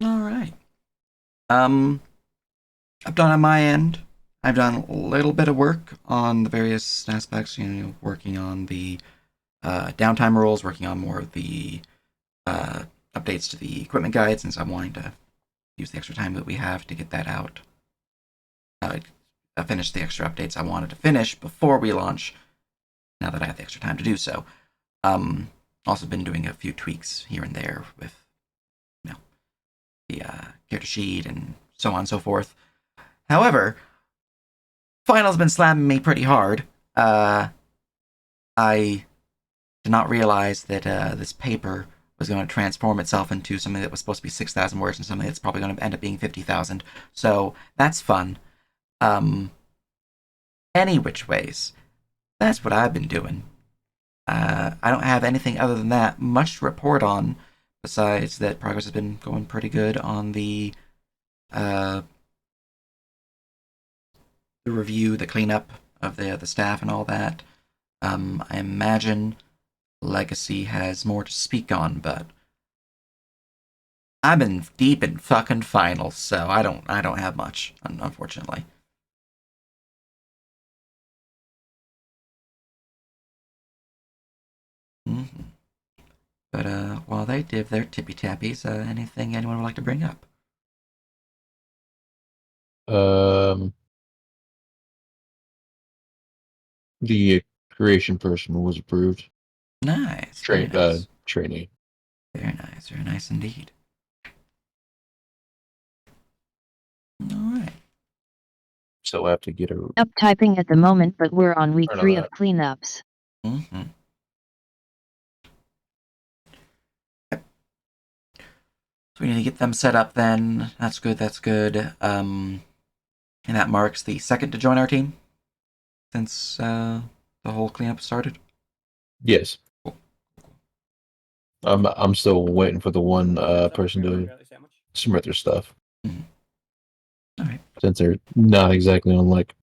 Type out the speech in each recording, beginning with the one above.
All right. Um, I've done on my end. I've done a little bit of work on the various aspects. Working on the downtime rules, working on more of the uh, updates to the equipment guide, since I'm wanting to use the extra time that we have to get that out. Uh, finish the extra updates I wanted to finish before we launch. Now that I have the extra time to do so. Um, Also been doing a few tweaks here and there with you know the character sheet and so on and so forth. However, Final's been slamming me pretty hard. I did not realize that this paper was going to transform itself into something that was supposed to be 6,000 words and something that's probably going to end up being 50,000. So that's fun. Um, any which ways, that's what I've been doing. I don't have anything other than that much to report on, besides that progress has been going pretty good on uh, the review, the cleanup of the staff and all that. I imagine Legacy has more to speak on, but I've been deep in fucking finals, so I don't have much, unfortunately. Mm-hmm. But while they give their tippy tappies, anything anyone would like to bring up? Um, the creation person was approved. Nice, very nice, Trainee. very nice indeed. All right. So I have to get a Up typing at the moment, but we're on week turn on 3 of that. cleanups. Mm-hmm. So we need to get them set up then. That's good. That's good. And that marks the second to join our team since the whole cleanup started. Yes, Cool. I'm still waiting for the one person to submit their stuff Mhm. All right. since they're not exactly on like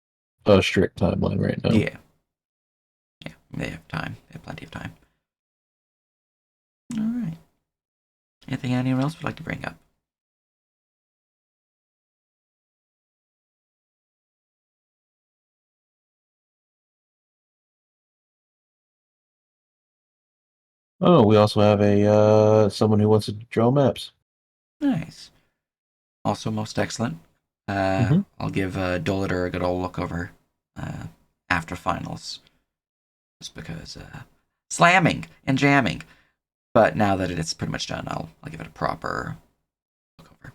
a strict timeline right now. Yeah. Yeah. They have time. They have plenty of time. All right. Anything anyone else would like to bring up? Oh, we also have a someone who wants to draw maps. Nice. Also, most excellent. Mm-hmm. I'll give Dolator a good old look over uh, after finals, just because slamming and jamming. But now that it's pretty much done, I'll give it a proper look over.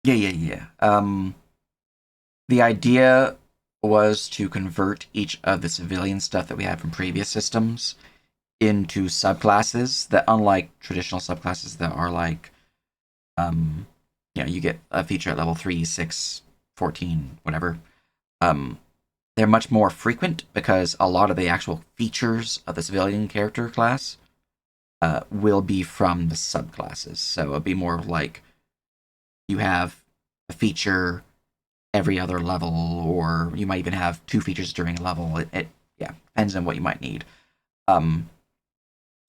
Yeah. The idea was to convert each of the civilian stuff that we had from previous systems into subclasses that, unlike traditional subclasses that are like, um, you get a feature at level 3, 6, 14, whatever. Um, they're much more frequent because a lot of the actual features of the civilian character class will be from the subclasses. So it'll be more like you have a feature every other level, or you might even have two features during a level. It yeah, depends on what you might need. Um,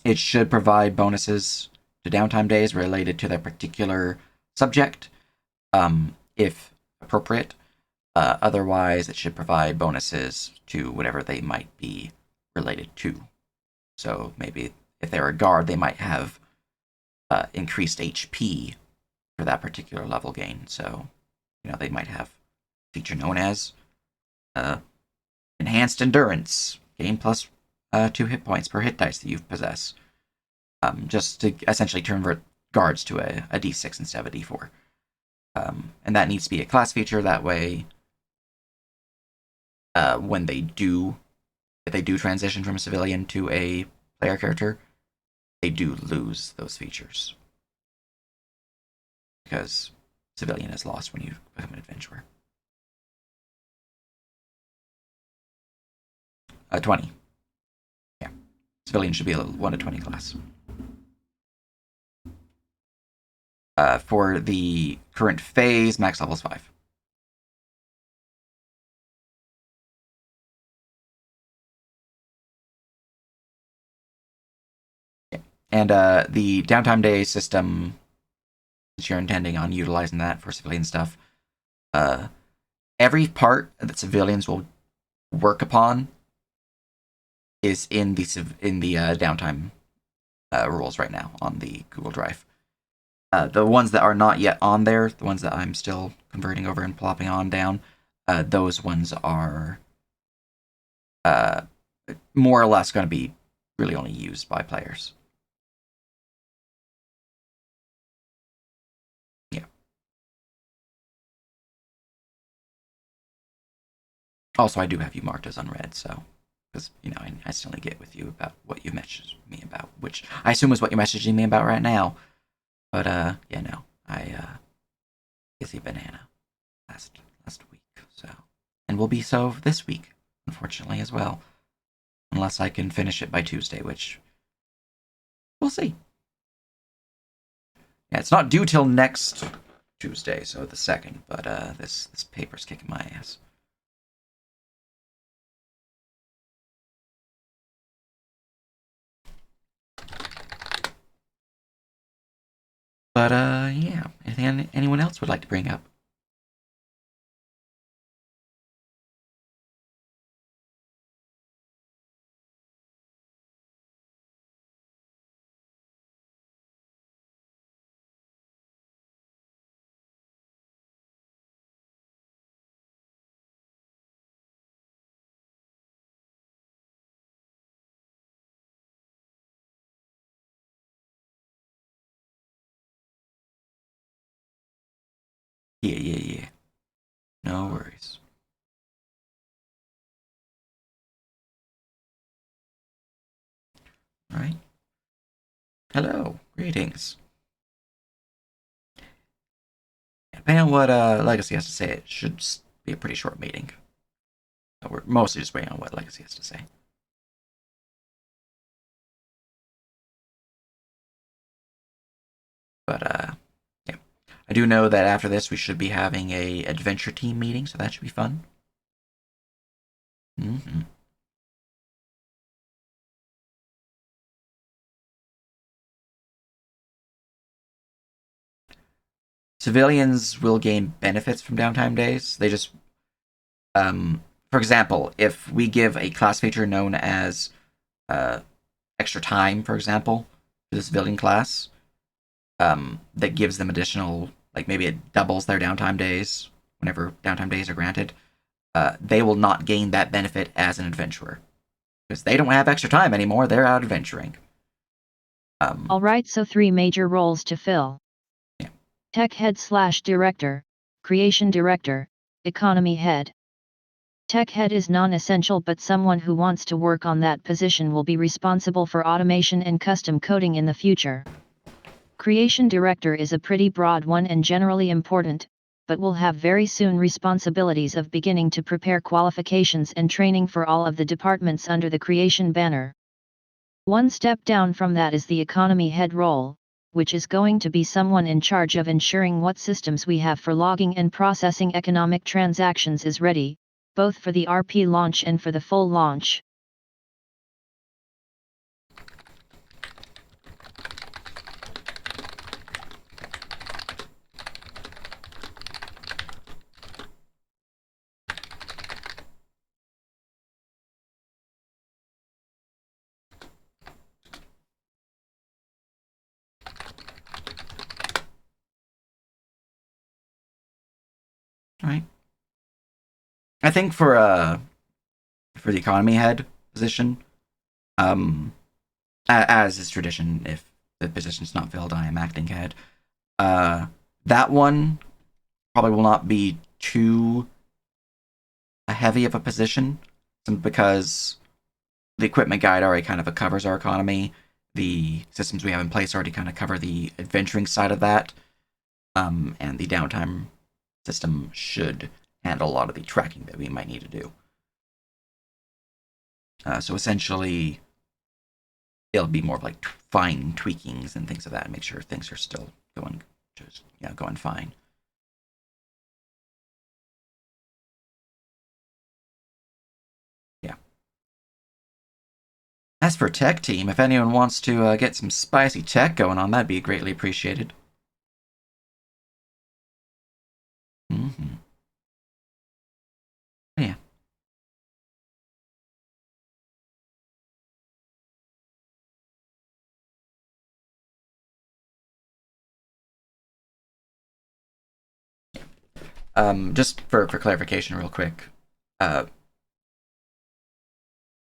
it should provide bonuses to downtime days related to that particular subject, if appropriate. Otherwise, it should provide bonuses to whatever they might be related to. So maybe if they're a guard, they might have increased HP for that particular level gain. So they might have a feature known as uh, enhanced endurance, gain plus 2 hit points per hit dice that you possess, just to essentially convert guards to a d6 instead of a d4. And that needs to be a class feature. That way, when if they do transition from a civilian to a player character, they do lose those features because civilian is lost when you become an adventurer. 20. Yeah, civilian should be a 1 to 20 class. For the current phase, max level is 5. And the downtime day system, since you're intending on utilizing that for civilian stuff, every part that civilians will work upon is in the downtime rules right now on the Google Drive. The ones that are not yet on there, the ones that I'm still converting over and plopping on down, those ones are uh, more or less going to be really only used by players. Yeah. Also, I do have you marked as unread, so because I still need to get with you about what you messaged me about, which I assume is what you're messaging me about right now. But yeah, no, I busy banana last week, so and will be so this week, unfortunately as well, unless I can finish it by Tuesday, which we'll see. Yeah, it's not due till next Tuesday, so the 2nd. But this paper's kicking my ass. But yeah. Anything anyone else would like to bring up? Yeah. No worries. All right. Hello. Greetings. Depending on what Legacy has to say, it should be a pretty short meeting. We're mostly just waiting on what Legacy has to say. But yeah. I do know that after this we should be having a adventure team meeting, so that should be fun. Mm-hmm. Civilians will gain benefits from downtime days. They just, for example, if we give a class feature known as uh, extra time, for example, to the civilian class, that gives them additional, like maybe it doubles their downtime days whenever downtime days are granted. They will not gain that benefit as an adventurer because they don't have extra time anymore. They're out adventuring. Alright, so 3 major roles to fill. Yeah. Tech head / director, creation director, economy head. Tech head is non-essential, but someone who wants to work on that position will be responsible for automation and custom coding in the future. Creation director is a pretty broad one and generally important, but will have very soon responsibilities of beginning to prepare qualifications and training for all of the departments under the creation banner. One step down from that is the economy head role, which is going to be someone in charge of ensuring what systems we have for logging and processing economic transactions is ready, both for the RP launch and for the full launch. Right. I think for the economy head position, as is tradition, if the position's not filled, I am acting head. That one probably will not be too heavy of a position, because the equipment guide already kind of covers our economy. The systems we have in place already kind of cover the adventuring side of that, and the downtime system should handle a lot of the tracking that we might need to do. So essentially, it'll be more of like fine tweakings and things of that, and make sure things are still going fine. Yeah. As for tech team, if anyone wants to get some spicy tech going on, that'd be greatly appreciated. Mm-hmm. Yeah. Just for clarification, real quick, uh,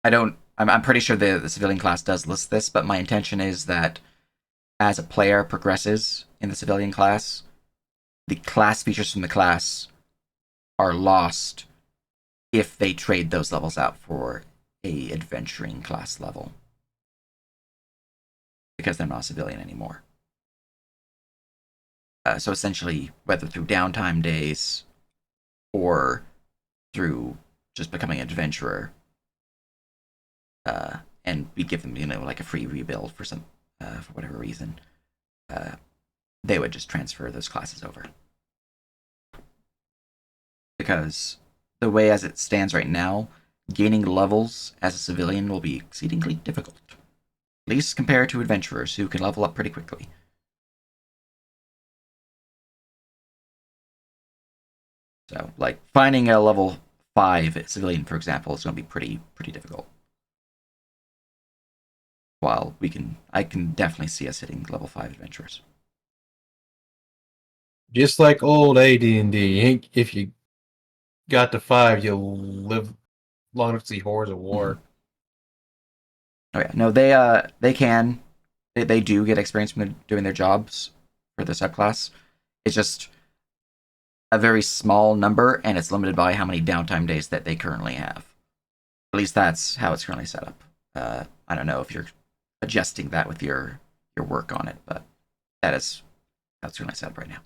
I'm pretty sure the civilian class does list this, but my intention is that as a player progresses in the civilian class, the class features from the class are lost if they trade those levels out for a adventuring class level because they're not a civilian anymore. So essentially, whether through downtime days or through just becoming an adventurer, and we give them, like a free rebuild for for whatever reason, uh, they would just transfer those classes over. Because the way as it stands right now, gaining levels as a civilian will be exceedingly difficult. At least compared to adventurers who can level up pretty quickly. So, like, finding a level 5 civilian, for example, is going to be pretty difficult. While I can definitely see us hitting level 5 adventurers. Just like old AD&D, if you got to 5, you'll live long enough to see horrors of war. Mm-hmm. Oh yeah, no, they can, they do get experience from doing their jobs for the subclass. It's just a very small number, and it's limited by how many downtime days that they currently have. At least that's how it's currently set up. I don't know if you're adjusting that with your work on it, but that is how it's currently set up right now.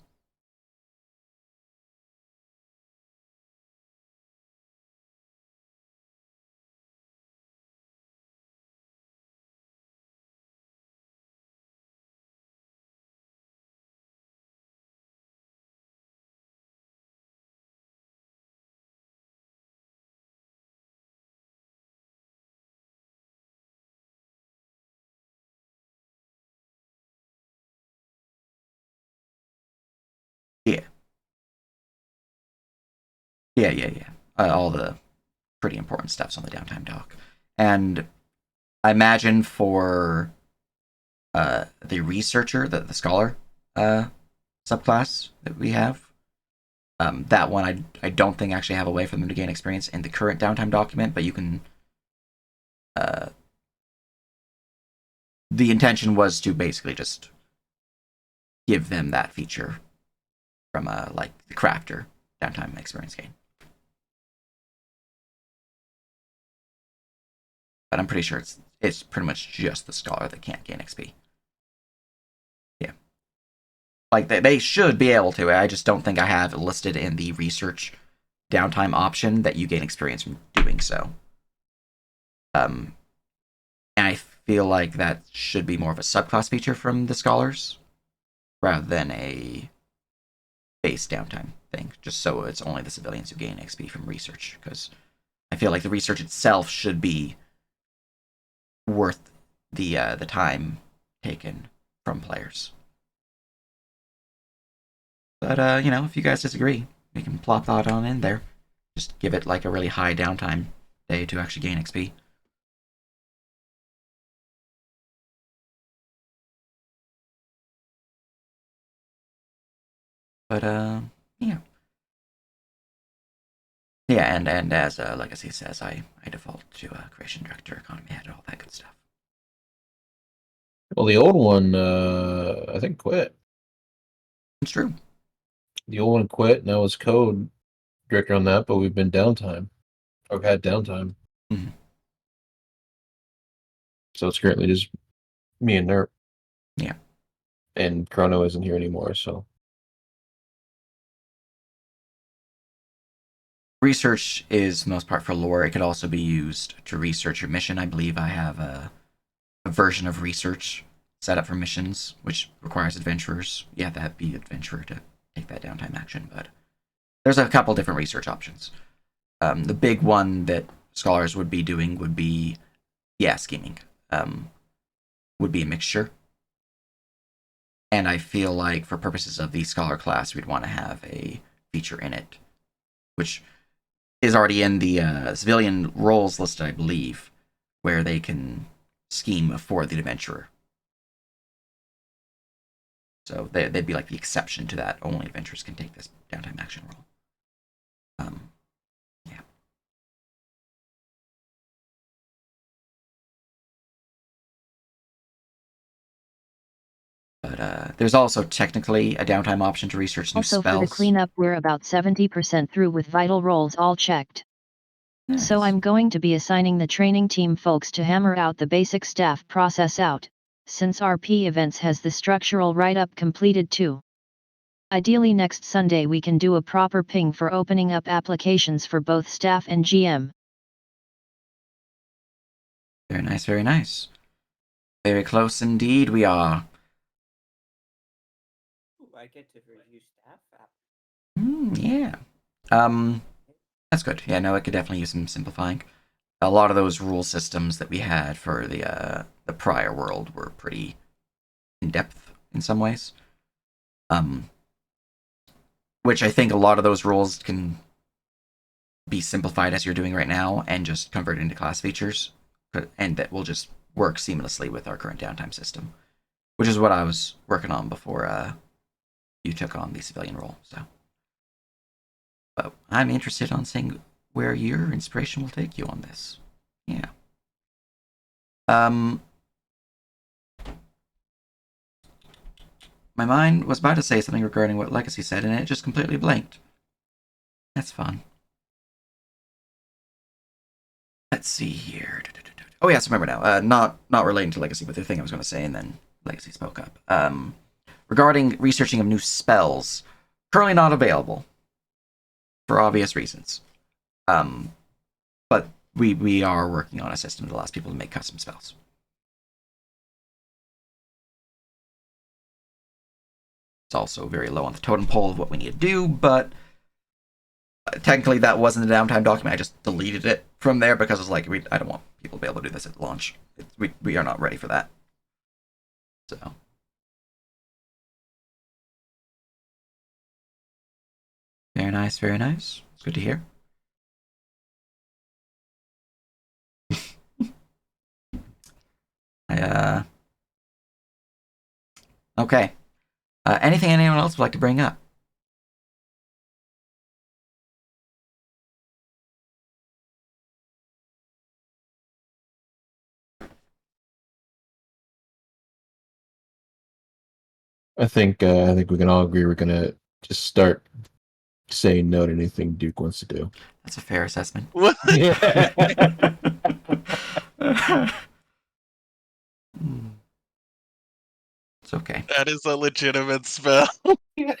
Yeah, yeah. All the pretty important stuff's on the downtime dock, and I imagine for the researcher, the scholar subclass that we have, that one I don't think actually have a way for them to gain experience in the current downtime document, but you can. Uh, the intention was to basically just give them that feature from like the crafter downtime experience gain. But I'm pretty sure it's pretty much just the scholar that can't gain XP. Yeah, like they should be able to. I just don't think I have it listed in the research downtime option that you gain experience from doing so. And I feel like that should be more of a subclass feature from the scholars rather than a base downtime thing. Just so it's only the civilians who gain XP from research, because I feel like the research itself should be worth the time taken from players. But if you guys disagree, we can plop that on in there. Just give it like a really high downtime day to actually gain XP. But yeah, yeah, and as Legacy says, I default to creation director, economy head, all that good stuff. Well, the old one, I think, quit. It's true. The old one quit, and I was code director on that, but we've been downtime. I've had downtime. Mm-hmm. So it's currently just me and Nerp. Yeah. And Chrono isn't here anymore, so. Research is most part for lore. It could also be used to research your mission. I believe I have a version of research set up for missions, which requires adventurers. You have to be adventurer to take that downtime action, but there's a couple different research options. The big one that scholars would be doing would be, scheming. would be a mixture. And I feel like for purposes of the scholar class, we'd want to have a feature in it, which is already in the civilian roles list, I believe, where they can scheme for the adventurer. So they'd be like the exception to that. Only adventurers can take this downtime action role. Yeah. But there's also technically a downtime option to research new Also, spells. for the cleanup, we're about 70% through with vital roles all checked. Nice. So I'm going to be assigning the training team folks to hammer out the basic staff process out, since RP events has the structural write-up completed too. Ideally next Sunday we can do a proper ping for opening up applications for both staff and GM. Very nice, very nice. Very close indeed we are. Ooh, I get to review staff app. Yeah. That's good. Yeah, no, it could definitely use some simplifying. A lot of those rule systems that we had for the prior world were pretty in depth in some ways. Which I think a lot of those rules can be simplified as you're doing right now and just converted into class features, and that will just work seamlessly with our current downtime system, which is what I was working on before you took on the civilian role. So, but I'm interested on seeing where your inspiration will take you on this. Yeah. My mind was about to say something regarding what Legacy said, and it just completely blanked. That's fun. Let's see here. Oh yes, remember now. Not relating to Legacy, but the thing I was going to say, and then Legacy spoke up. Regarding researching of new spells, currently not available for obvious reasons. But we are working on a system that allows people to make custom spells. It's also very low on the totem pole of what we need to do, but technically that wasn't a downtime document. I just deleted it from there because it's like I don't want people to be able to do this at launch. We are not ready for that. So. Very nice, very nice. It's good to hear. Okay. Anything anyone else would like to bring up? I think we can all agree we're gonna just start saying no to anything Duke wants to do. That's a fair assessment. What? It's okay. That is a legitimate spell.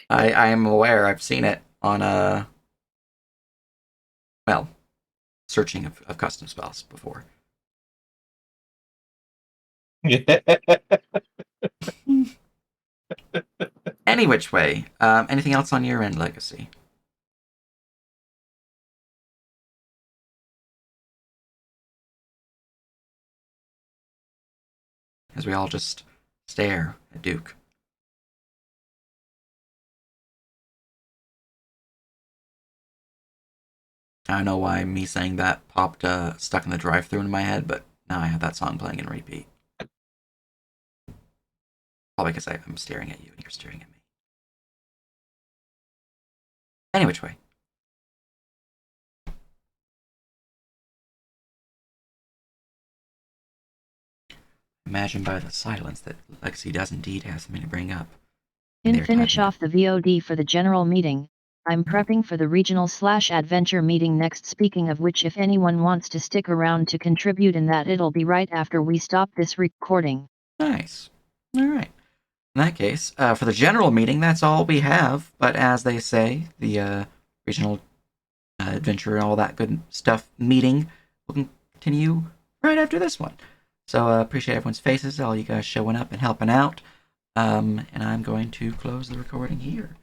I am aware. I've seen it on searching of custom spells before. Any which way. Anything else on your end, Legacy? As we all just stare at Duke. I don't know why me saying that popped stuck in the drive-thru in my head, but now I have that song playing in repeat. Probably because I'm staring at you and you're staring at me. Any which way. Imagine by the silence that Lexi does indeed have something to bring up. To finish off the VOD for the general meeting, I'm prepping for the regional/adventure meeting next. Speaking of which, if anyone wants to stick around to contribute in that, it'll be right after we stop this recording. Nice. All right. In that case, for the general meeting, that's all we have. But as they say, the regional adventure and all that good stuff meeting will continue right after this one. So appreciate everyone's faces, all you guys showing up and helping out. And I'm going to close the recording here.